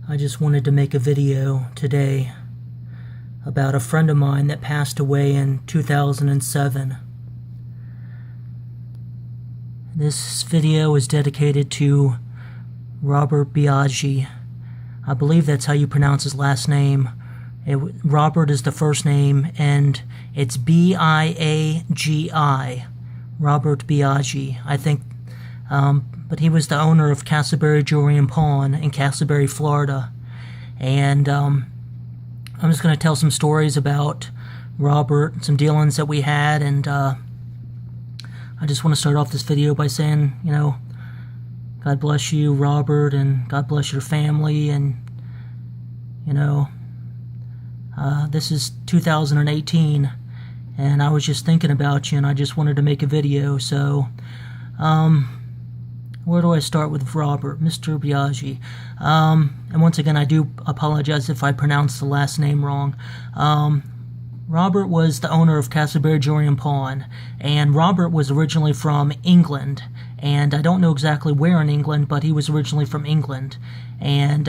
I just wanted to make a video today about a friend of mine that passed away in 2007. This video is dedicated to Robert Biagi. I believe that's how you pronounce his last name. Robert is the first name, and it's B-I-A-G-I. Robert Biagi, I think. But he was the owner of Casselberry Jewelry and Pawn in Casselberry, Florida. And I'm just going to tell some stories about Robert, some dealings that we had, and I just want to start off this video by saying, God bless you, Robert, and God bless your family, and, this is 2018, and I was just thinking about you, and I just wanted to make a video, so, where do I start with Robert, Mr. Biagi? And once again, I do apologize if I pronounce the last name wrong. Robert was the owner of Casselberry Jewelry and Pawn, and Robert was originally from England, and I don't know exactly where in England, but he was originally from England, and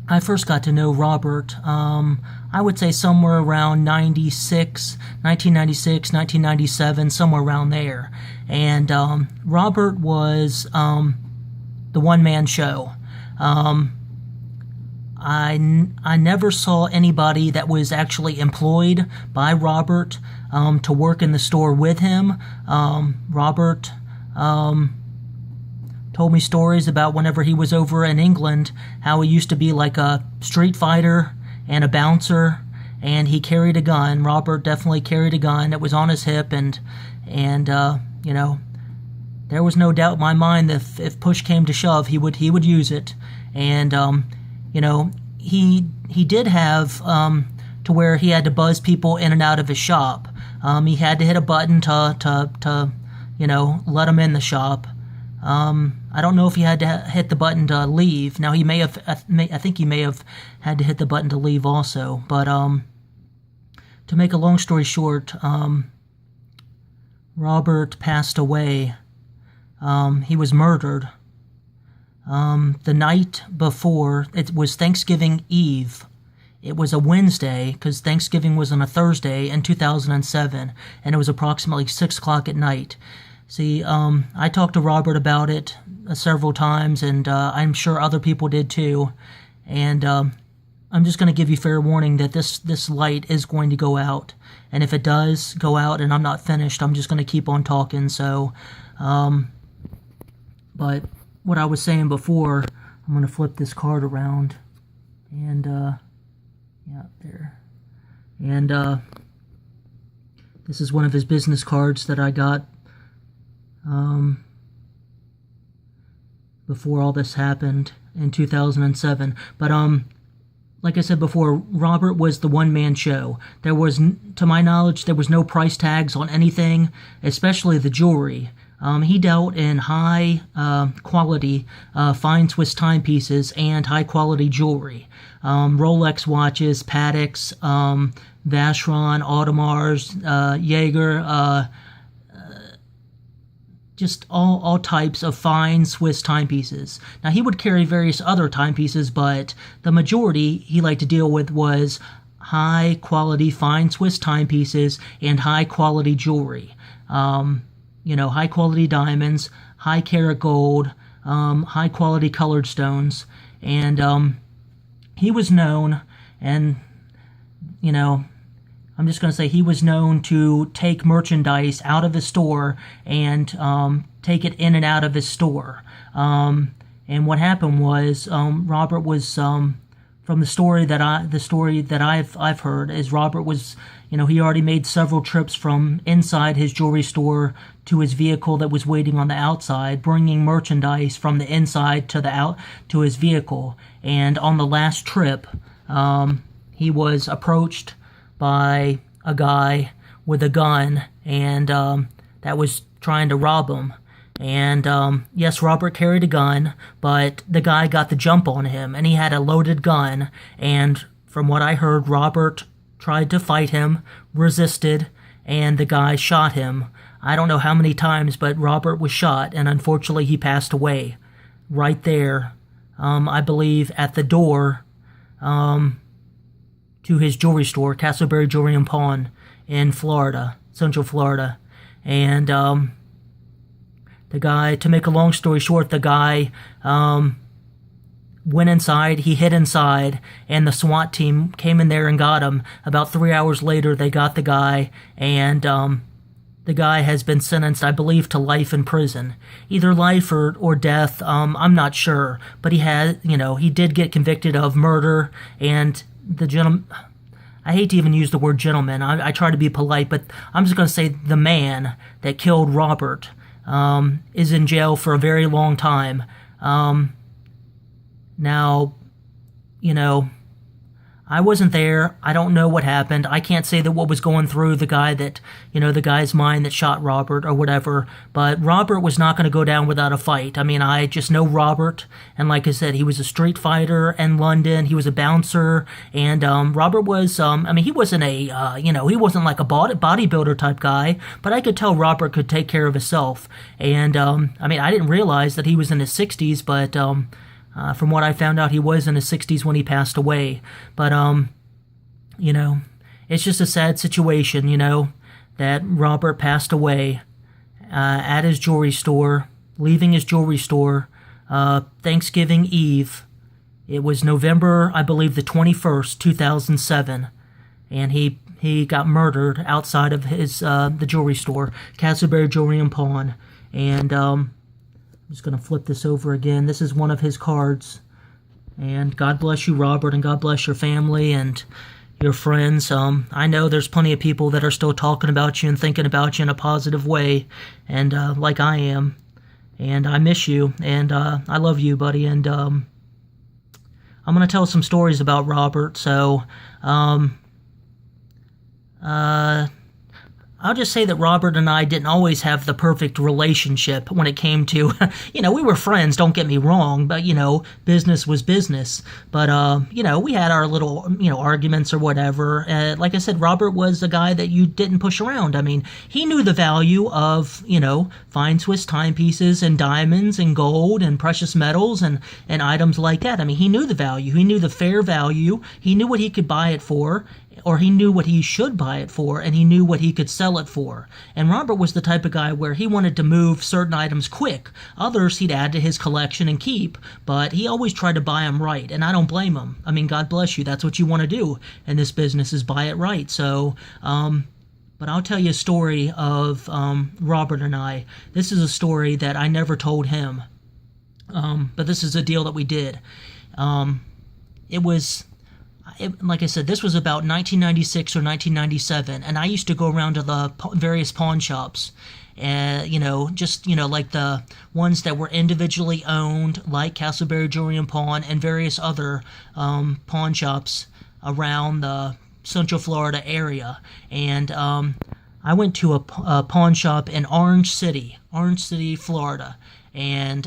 I first got to know Robert, I would say somewhere around 1996, 1997, somewhere around there, and Robert was the one-man show. I never saw anybody that was actually employed by Robert to work in the store with him. Robert told me stories about whenever he was over in England, how he used to be like a street fighter and a bouncer, and he carried a gun. Robert definitely carried a gun that was on his hip, and there was no doubt in my mind that if push came to shove, he would use it. And he did have to where he had to buzz people in and out of his shop. He had to hit a button to let them in the shop. I don't know if he had to hit the button to leave. Now, he may have, I think he may have had to hit the button to leave also. But to make a long story short, Robert passed away. He was murdered the night before. It was Thanksgiving Eve. It was a Wednesday, because Thanksgiving was on a Thursday in 2007, and it was approximately 6 o'clock at night. See, I talked to Robert about it several times, and I'm sure other people did too. And I'm just going to give you fair warning that this light is going to go out. And if it does go out and I'm not finished, I'm just going to keep on talking. So, but what I was saying before, I'm going to flip this card around. And, yeah, there. And this is one of his business cards that I got before all this happened in 2007. But like I said before, Robert was the one-man show. There was, to my knowledge, there was no price tags on anything, especially the jewelry. He dealt in high quality fine Swiss timepieces and high quality jewelry. Rolex watches, Pateks, Vacheron, Audemars, Jaeger, just all types of fine Swiss timepieces. Now, he would carry various other timepieces, but the majority he liked to deal with was high-quality fine Swiss timepieces and high-quality jewelry. High-quality diamonds, high-carat gold, high-quality colored stones. And he was known, and, I'm just going to say he was known to take merchandise out of his store and take it in and out of his store. And what happened was Robert was from the story that I've heard is Robert was he already made several trips from inside his jewelry store to his vehicle that was waiting on the outside, bringing merchandise from the inside to his vehicle. And on the last trip, he was approached by a guy with a gun, and that was trying to rob him. And yes, Robert carried a gun, but the guy got the jump on him, and he had a loaded gun. And from what I heard, Robert tried to fight him, resisted, and the guy shot him. I don't know how many times, but Robert was shot, and unfortunately he passed away right there I believe, at the door to his jewelry store, Casselberry Jewelry and Pawn in Florida, Central Florida. And the guy, to make a long story short, the guy went inside, he hid inside, and the SWAT team came in there and got him. About 3 hours later, they got the guy, and the guy has been sentenced, I believe, to life in prison. Either life or death, I'm not sure. But he did get convicted of murder, and the gentleman, I hate to even use the word gentleman, I try to be polite, but I'm just going to say the man that killed Robert is in jail for a very long time. Now, I wasn't there. I don't know what happened. I can't say that what was going through the guy's mind that shot Robert or whatever. But Robert was not going to go down without a fight. I mean, I just know Robert. And like I said, he was a street fighter in London. He was a bouncer. And Robert was, he wasn't he wasn't like a bodybuilder type guy. But I could tell Robert could take care of himself. And, I didn't realize that he was in his 60s, but from what I found out, he was in his 60s when he passed away. But, it's just a sad situation, that Robert passed away at his jewelry store, leaving his jewelry store Thanksgiving Eve. It was November, I believe, the 21st, 2007. And he got murdered outside of his the jewelry store, Casselberry Jewelry and Pawn. And I'm just going to flip this over again. This is one of his cards. And God bless you, Robert, and God bless your family and your friends. I know there's plenty of people that are still talking about you and thinking about you in a positive way, and like I am. And I miss you, and I love you, buddy. And I'm going to tell some stories about Robert, so I'll just say that Robert and I didn't always have the perfect relationship when it came to, we were friends, don't get me wrong, but, business was business. But, we had our little, arguments or whatever. Like I said, Robert was a guy that you didn't push around. I mean, he knew the value of, fine Swiss timepieces and diamonds and gold and precious metals and items like that. I mean, he knew the value. He knew the fair value. He knew what he could buy it for, or he knew what he should buy it for, and he knew what he could sell it for. And Robert was the type of guy where he wanted to move certain items quick. Others he'd add to his collection and keep, but he always tried to buy them right, and I don't blame him. I mean, God bless you. That's what you want to do in this business, is buy it right. So, but I'll tell you a story of Robert and I. This is a story that I never told him, but this is a deal that we did. Like I said, this was about 1996 or 1997, and I used to go around to the various pawn shops, like the ones that were individually owned, like Casselberry Jewelry and Pawn, and various other pawn shops around the Central Florida area. And I went to a pawn shop in Orange City, Florida. And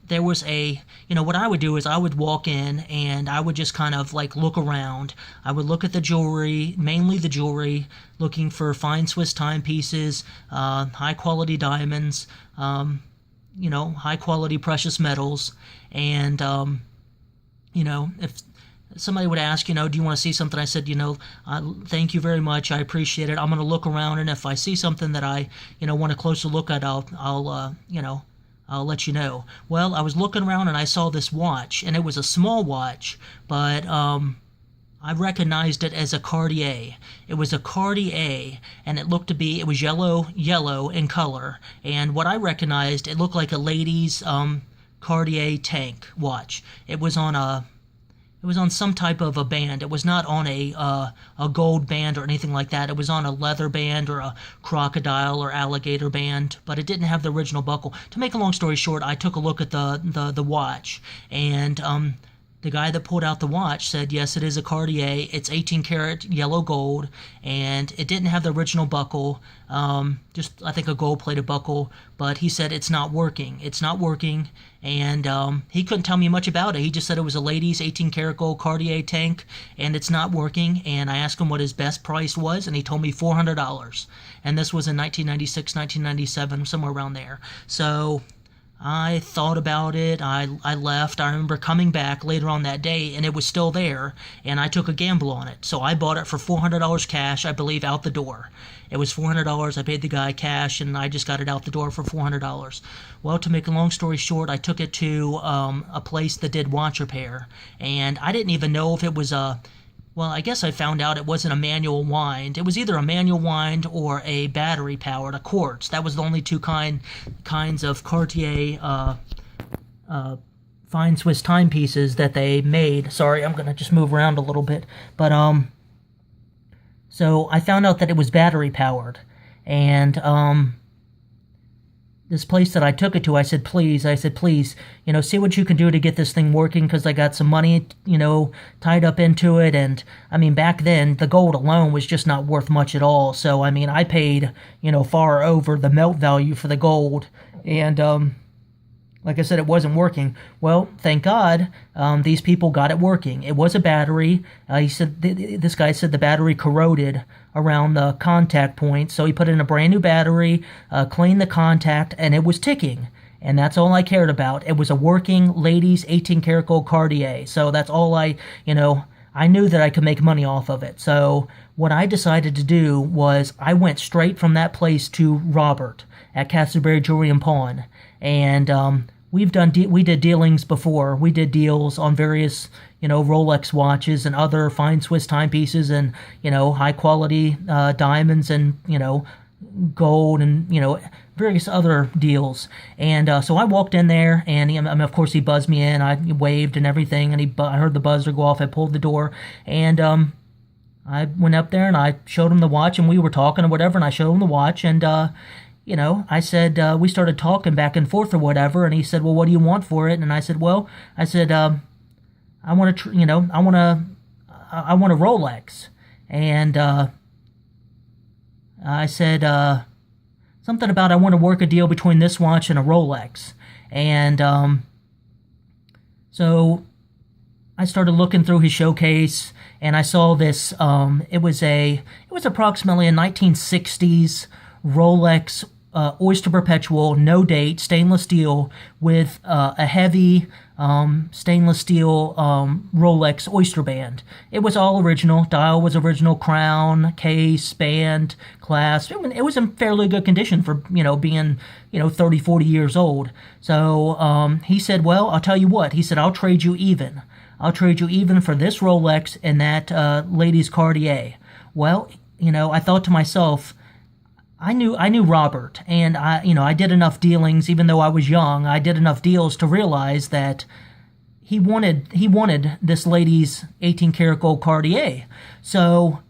there was what I would do is I would walk in and I would just kind of like look around. I would look at the jewelry, mainly the jewelry, looking for fine Swiss timepieces, high quality diamonds, high quality precious metals. And, if somebody would ask, do you want to see something? I said, thank you very much. I appreciate it. I'm going to look around, and if I see something that I, want a closer look at, I'll let you know. Well, I was looking around and I saw this watch, and it was a small watch, but I recognized it as a Cartier. It was a Cartier, and it was yellow in color. And what I recognized, it looked like a lady's Cartier tank watch. It was on some type of a band. It was not on a gold band or anything like that. It was on a leather band or a crocodile or alligator band, but it didn't have the original buckle. To make a long story short, I took a look at the watch, and the guy that pulled out the watch said, yes, it is a Cartier. It's 18 karat yellow gold, and it didn't have the original buckle, just I think a gold-plated buckle, but he said it's not working. It's not working, and he couldn't tell me much about it. He just said it was a lady's 18 karat gold Cartier tank, and it's not working, and I asked him what his best price was, and he told me $400, and this was in 1996, 1997, somewhere around there. So I thought about it. I left. I remember coming back later on that day, and it was still there, and I took a gamble on it. So I bought it for $400 cash, I believe, out the door. It was $400. I paid the guy cash, and I just got it out the door for $400. Well, to make a long story short, I took it to a place that did watch repair, and I didn't even know if it was a... Well, I guess I found out it wasn't a manual wind. It was either a manual wind or a battery-powered, a quartz. That was the only two kinds of Cartier fine Swiss timepieces that they made. Sorry, I'm going to just move around a little bit. But, so I found out that it was battery-powered. And, this place that I took it to, I said, please, see what you can do to get this thing working, because I got some money, tied up into it. And, back then, the gold alone was just not worth much at all. So, I paid, far over the melt value for the gold. And, like I said, it wasn't working. Well, thank God, these people got it working. It was a battery. This guy said the battery corroded around the contact point, so he put in a brand new battery, cleaned the contact, and it was ticking. And that's all I cared about. It was a working ladies 18 karat gold Cartier. So that's all I knew that I could make money off of it. So what I decided to do was I went straight from that place to Robert at Casselberry Jewelry and Pawn. And we did dealings before. We did deals on various, Rolex watches and other fine Swiss timepieces and, high quality diamonds and, gold and, various other deals. And so I walked in there, and of course he buzzed me in. I waved and everything, and I heard the buzzer go off. I pulled the door, and I went up there and I showed him the watch, and we were talking or whatever, and I showed him the watch, and I said, we started talking back and forth or whatever, and he said, well, what do you want for it? And I said, I want a Rolex. And I said, something about I want to work a deal between this watch and a Rolex. And so I started looking through his showcase, and I saw this, it was approximately a 1960s Rolex Oyster Perpetual, no date, stainless steel with a heavy stainless steel Rolex oyster band. It was all original. Dial was original, crown, case, band, clasp. It was in fairly good condition for, being, 30, 40 years old. So he said, well, I'll tell you what. He said, I'll trade you even. I'll trade you even for this Rolex and that lady's Cartier. Well, I thought to myself, I knew Robert, and I did enough dealings, even though I was young. I did enough deals to realize that he wanted this lady's 18 karat gold Cartier. So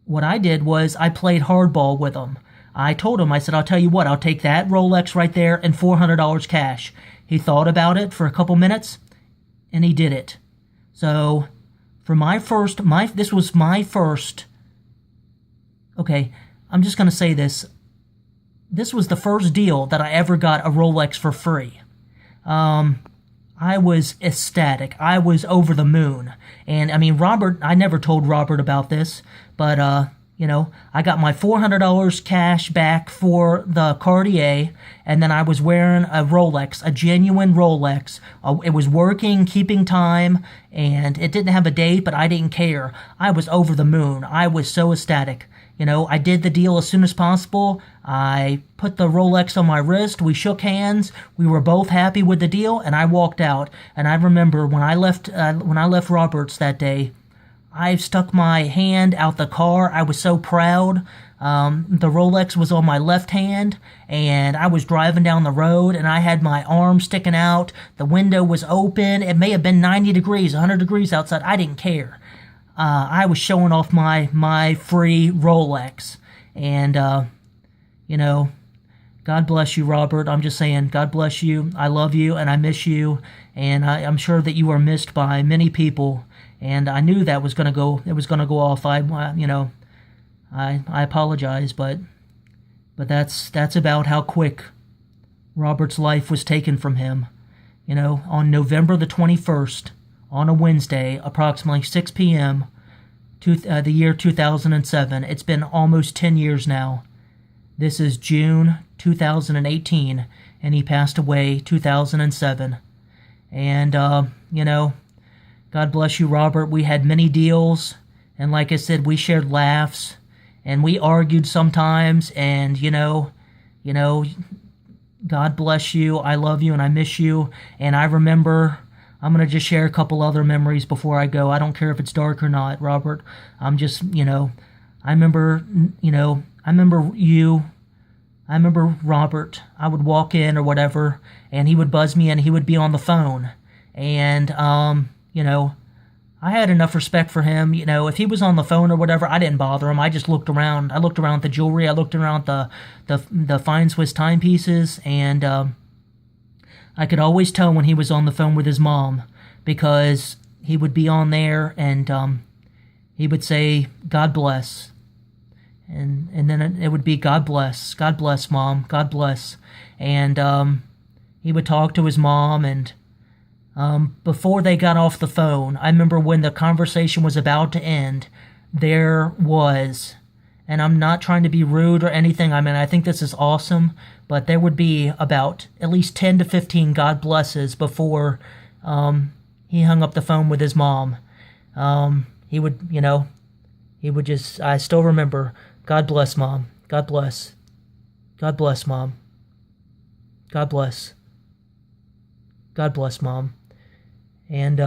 what I did was I played hardball with him. I told him, I said, I'll tell you what, I'll take that Rolex right there and $400 cash. He thought about it for a couple minutes, and he did it. So for this was my first, okay, I'm just going to say this. This was the first deal that I ever got a Rolex for free. I was ecstatic. I was over the moon. And, Robert, I never told Robert about this, but, I got my $400 cash back for the Cartier, and then I was wearing a Rolex, a genuine Rolex. It was working, keeping time, and it didn't have a date, but I didn't care. I was over the moon. I was so ecstatic. I did the deal as soon as possible. I put the Rolex on my wrist. We shook hands. We were both happy with the deal, and I walked out. And I remember when I left Robert's that day, I stuck my hand out the car. I was so proud. The Rolex was on my left hand, and I was driving down the road, and I had my arm sticking out. The window was open. It may have been 90 degrees, 100 degrees outside. I didn't care. I was showing off my free Rolex. And, God bless you, Robert. I'm just saying, God bless you. I love you, and I miss you. And I'm sure that you are missed by many people. And I knew that was going to go off. I apologize, but that's about how quick Robert's life was taken from him. On November the 21st, on a Wednesday, approximately 6 p.m., the year 2007. It's been almost 10 years now. This is June 2018, and he passed away 2007. And, God bless you, Robert. We had many deals, and like I said, we shared laughs, and we argued sometimes, and, God bless you. I love you, and I miss you. And I remember, I'm going to just share a couple other memories before I go. I don't care if it's dark or not, Robert. I'm just, I remember Robert. I would walk in or whatever, and he would buzz me in. He would be on the phone. And, I had enough respect for him. If he was on the phone or whatever, I didn't bother him. I just looked around. I looked around the jewelry. I looked around the fine Swiss timepieces, and I could always tell when he was on the phone with his mom, because he would be on there and he would say, "God bless." And then it would be, "God bless, Mom, God bless." And he would talk to his mom, and before they got off the phone, I remember when the conversation was about to end, there was, and I'm not trying to be rude or anything, I think this is awesome, but there would be about at least 10 to 15 God blesses before he hung up the phone with his mom. He would just, I still remember, "God bless, Mom. God bless. God bless, Mom. God bless. God bless, Mom." And,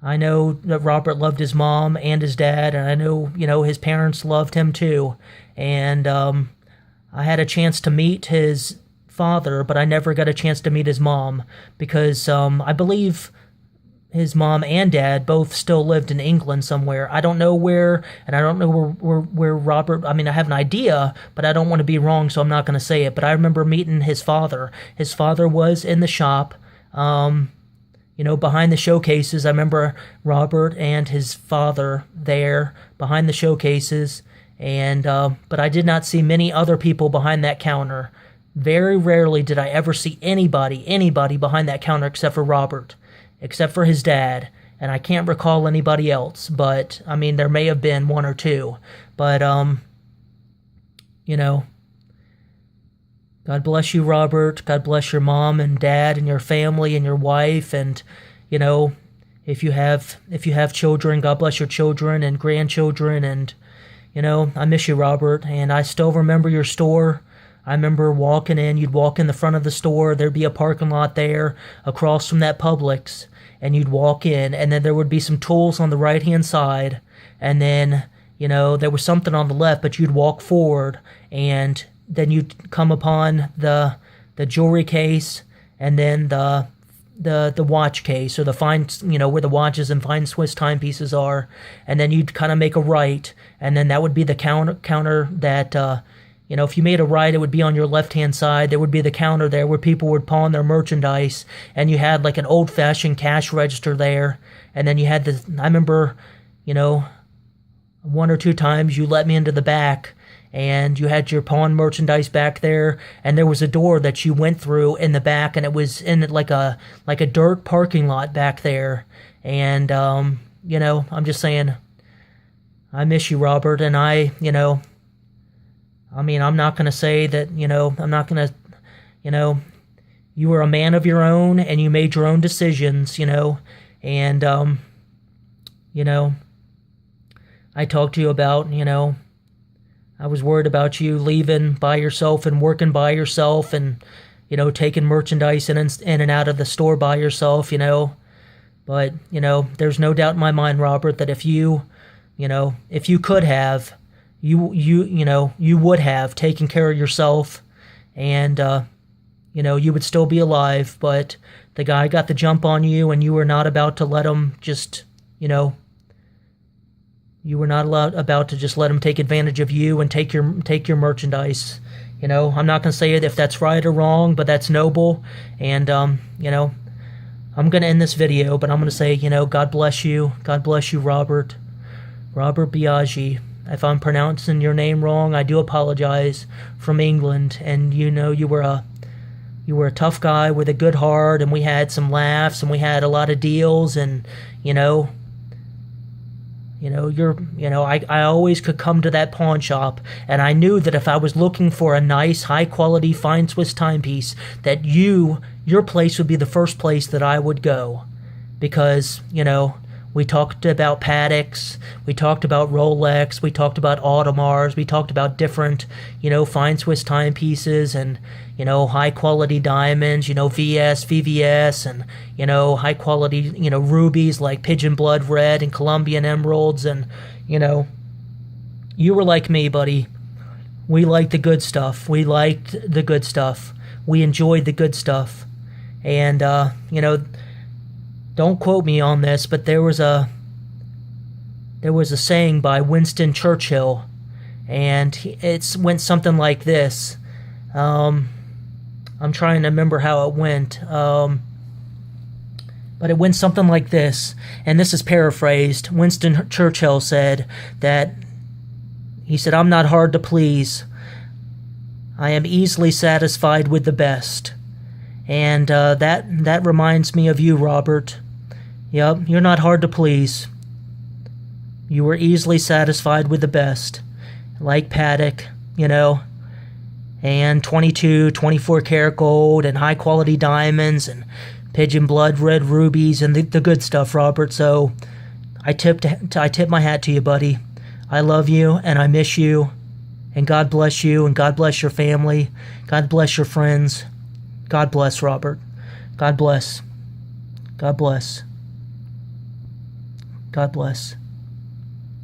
I know that Robert loved his mom and his dad, and I know, his parents loved him too. And I had a chance to meet his father, but I never got a chance to meet his mom, because I believe his mom and dad both still lived in England somewhere. I don't know where, and I don't know where Robert, I have an idea, but I don't want to be wrong, so I'm not going to say it. But I remember meeting his father. His father was in the shop, behind the showcases. I remember Robert and his father there behind the showcases, and but I did not see many other people behind that counter. Very rarely did I ever see anybody behind that counter except for Robert, except for his dad, and I can't recall anybody else, but, there may have been one or two, but, God bless you, Robert. God bless your mom and dad and your family and your wife, and, if you have children, God bless your children and grandchildren, and, I miss you, Robert, and I still remember your store. I remember walking in, you'd walk in the front of the store, there'd be a parking lot there across from that Publix, and you'd walk in, and then there would be some tools on the right-hand side, and then, there was something on the left, but you'd walk forward, and then you'd come upon the jewelry case, and then the watch case, or the fine, where the watches and fine Swiss timepieces are, and then you'd kind of make a right, and then that would be the counter that, if you made a right, it would be on your left-hand side. There would be the counter there where people would pawn their merchandise, and you had like an old-fashioned cash register there, and then you had I remember, one or two times you let me into the back, and you had your pawn merchandise back there, and there was a door that you went through in the back, and it was in like a dirt parking lot back there, and, I'm just saying, I miss you, Robert, and I'm not going to say that, I'm not going to, you were a man of your own, and you made your own decisions, and, I talked to you about, I was worried about you leaving by yourself and working by yourself, and, taking merchandise in and out of the store by yourself, but, there's no doubt in my mind, Robert, that if you could have, you would have taken care of yourself, and, you would still be alive, but the guy got the jump on you, and you were not about to let him just, you were not about to just let him take advantage of you and take your merchandise. I'm not going to say it if that's right or wrong, but that's noble, and, I'm going to end this video, but I'm going to say, God bless you, Robert Biagi. If I'm pronouncing your name wrong, I do apologize, from England, and you were a tough guy with a good heart, and we had some laughs, and we had a lot of deals, and I always could come to that pawn shop, and I knew that if I was looking for a nice, high-quality, fine Swiss timepiece, that your place would be the first place that I would go. Because, we talked about Pateks, we talked about Rolex, we talked about Audemars, we talked about different, fine Swiss timepieces and, high-quality diamonds, VS, VVS, and, high-quality, rubies like Pigeon Blood Red and Colombian emeralds, and, you were like me, buddy. We liked the good stuff. We liked the good stuff. We enjoyed the good stuff. And, don't quote me on this, but there was a saying by Winston Churchill, and it went something like this. I'm trying to remember how it went, but it went something like this, and this is paraphrased. Winston Churchill said that, he said, "I'm not hard to please. I am easily satisfied with the best." And that reminds me of you, Robert. Yep, you're not hard to please. You were easily satisfied with the best, like Patek, and 22, 24 karat gold, and high quality diamonds, and Pigeon Blood Red rubies, and the good stuff, Robert. So I tip my hat to you, buddy. I love you, and I miss you, and God bless you, and God bless your family. God bless your friends. God bless, Robert. God bless. God bless. God bless.